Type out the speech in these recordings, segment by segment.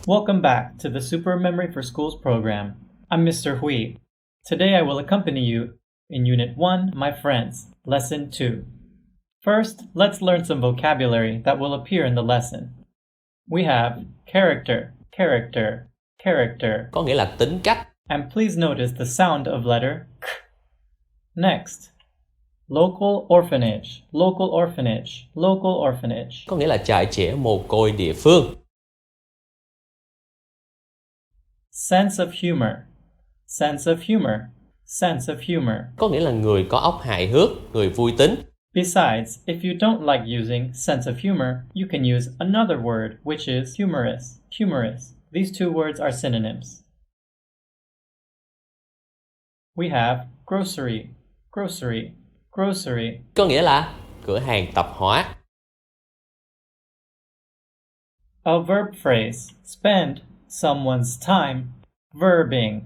Welcome back to the Super Memory for Schools program. I'm Mr. Hui. Today I will accompany you in Unit 1, My Friends, Lesson 2. First, let's learn some vocabulary that will appear in the lesson. We have character, character, character. Có nghĩa là tính cách. And please notice the sound of letter K. Next, local orphanage, local orphanage, local orphanage. Có nghĩa là trại trẻ mồ côi địa phương. Sense of humor, sense of humor, sense of humor. Có nghĩa là người có óc hài hước, người vui tính. Besides, if you don't like using sense of humor, you can use another word, which is humorous, humorous. These two words are synonyms. We have grocery, grocery, grocery. Có nghĩa là cửa hàng tạp hóa. A verb phrase, spend someone's time, verbing,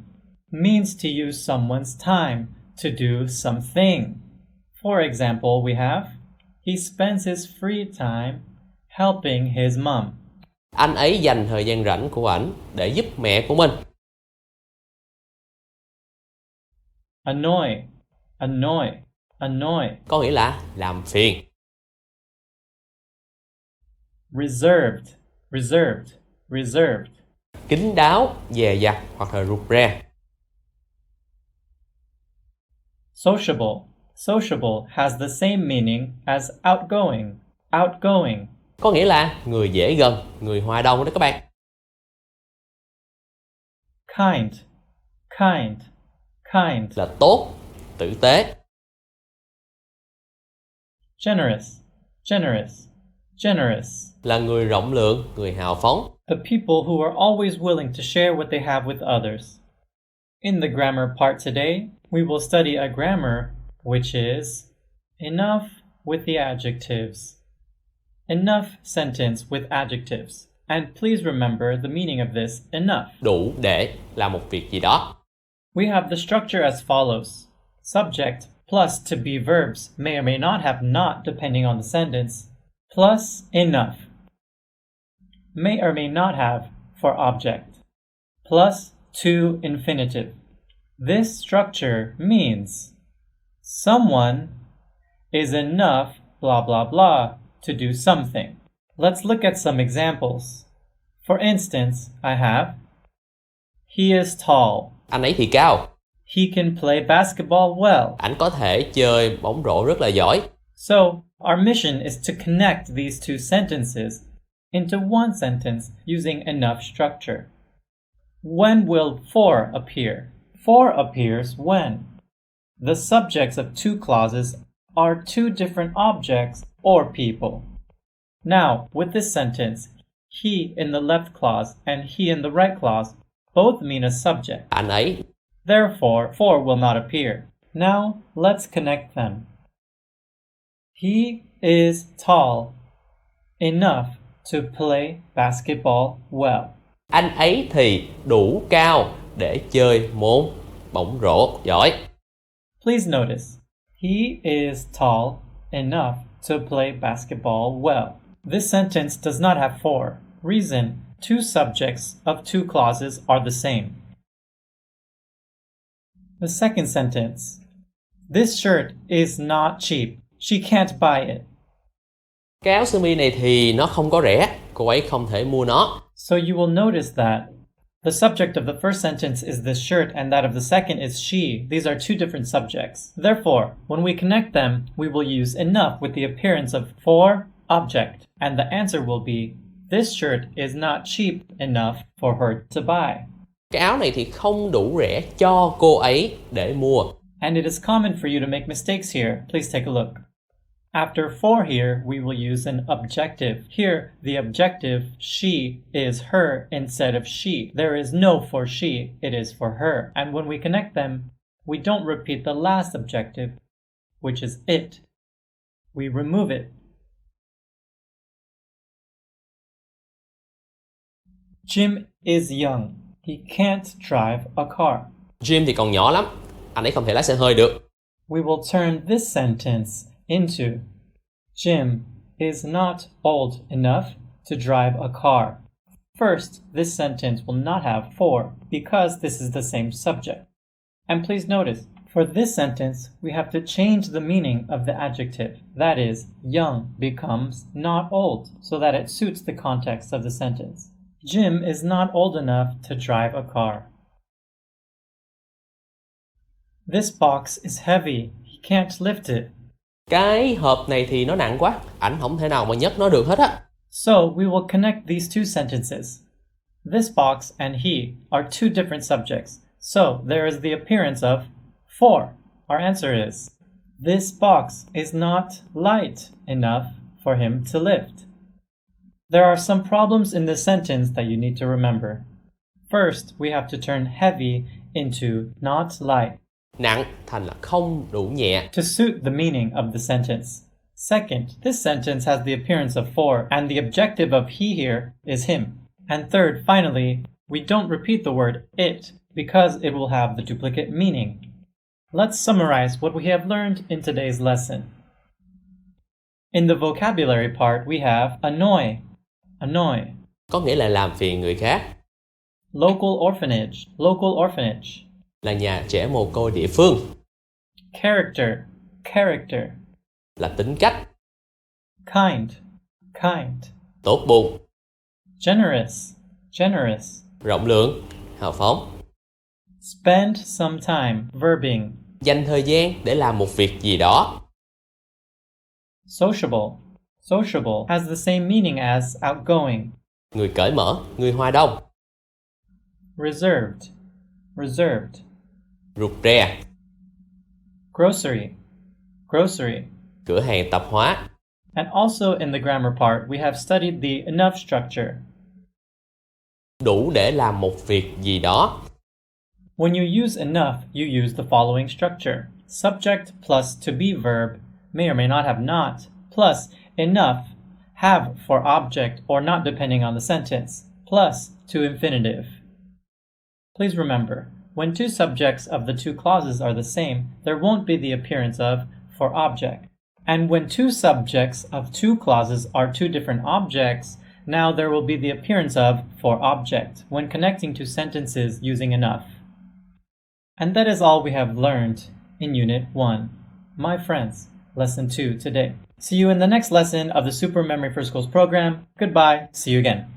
means to use someone's time to do something. For example, we have, he spends his free time helping his mom. Anh ấy dành thời gian rảnh của ảnh để giúp mẹ của mình. Annoy, annoy, annoy. Có nghĩa là làm phiền. Reserved, reserved, reserved. Kín đáo, dè dặt hoặc là rụt rè. Sociable, sociable has the same meaning as outgoing, outgoing. Có nghĩa là người dễ gần, người hòa đồng đó các bạn. Kind, kind, kind. Là tốt, tử tế. Generous, generous, generous. Là người rộng lượng, người hào phóng. The people who are always willing to share what they have with others. In the grammar part today, we will study a grammar which is enough with the adjectives. Enough sentence with adjectives. And please remember the meaning of this enough. Đủ để làm một việc gì đó. We have the structure as follows. Subject plus to be verbs may or may not have not depending on the sentence, plus enough. May or may not have for object, plus to infinitive. This structure means someone is enough blah blah blah to do something. Let's look at some examples. For instance, I have, he is tall. Anh ấy thì cao. He can play basketball well. Anh có thể chơi bóng rổ rất là giỏi. So, our mission is to connect these two sentences into one sentence using enough structure. When will for appear? For appears when the subjects of two clauses are two different objects or people. Now, with this sentence, he in the left clause and he in the right clause both mean a subject. Anh ấy. Therefore, for will not appear. Now, let's connect them. He is tall enough to play basketball well. Anh ấy thì đủ cao để chơi môn bóng rổ giỏi. Please notice, he is tall enough to play basketball well. This sentence does not have for. Reason, two subjects of two clauses are the same. The second sentence, this shirt is not cheap. She can't buy it. Cái áo sơ mi này thì nó không có rẻ, cô ấy không thể mua nó. So you will notice that the subject of the first sentence is this shirt and that of the second is she. These are two different subjects. Therefore, when we connect them, we will use enough with the appearance of for object. And the answer will be, this shirt is not cheap enough for her to buy. Cái áo này thì không đủ rẻ cho cô ấy để mua. And it is common for you to make mistakes here. Please take a look. After for here, we will use an objective. Here, the objective, she, is her instead of she. There is no for she, it is for her. And when we connect them, we don't repeat the last objective, which is it. We remove it. Jim is young. He can't drive a car. Jim thì còn nhỏ lắm, anh ấy không thể lái xe hơi được. We will turn this sentence into Jim is not old enough to drive a car. First, this sentence will not have for because this is the same subject. And please notice, for this sentence, we have to change the meaning of the adjective. That is, young becomes not old, so that it suits the context of the sentence. Jim is not old enough to drive a car. This box is heavy. He can't lift it. Cái hộp này thì nó nặng quá, ảnh không thể nào mà nhấc nó được hết á. So we will connect these two sentences. This box and he are two different subjects, so there is the appearance of for. Our answer is, this box is not light enough for him to lift. There are some problems in this sentence that you need to remember. First, we have to turn heavy into not light Nặng thành là không đủ nhẹ. to suit the meaning of the sentence. Second, this sentence has the appearance of for, and the objective of he here is him. And third, finally, we don't repeat the word it because it will have the duplicate meaning. Let's summarize what we have learned in today's lesson. In the vocabulary part, we have annoy, annoy. Có nghĩa là làm phiền người khác. Local orphanage. Là nhà trẻ mồ côi địa phương. Character. Là tính cách. Kind. Tốt bụng. Generous. Rộng lượng, hào phóng. Spend some time, verbing. Dành thời gian để làm một việc gì đó. Sociable has the same meaning as outgoing. Người cởi mở, người hòa đồng. Reserved. Rụt rè. Grocery. Cửa hàng tạp hóa. And also in the grammar part, we have studied the enough structure. Đủ để làm một việc gì đó. When you use enough, you use the following structure. Subject plus to be verb, may or may not have not, plus enough, have for object or not depending on the sentence, plus to infinitive. Please remember, when two subjects of the two clauses are the same, there won't be the appearance of for object. And when two subjects of two clauses are two different objects, now there will be the appearance of for object when connecting two sentences using enough. And that is all we have learned in Unit 1. My friends, Lesson 2 today. See you in the next lesson of the Super Memory for Schools program. Goodbye. See you again.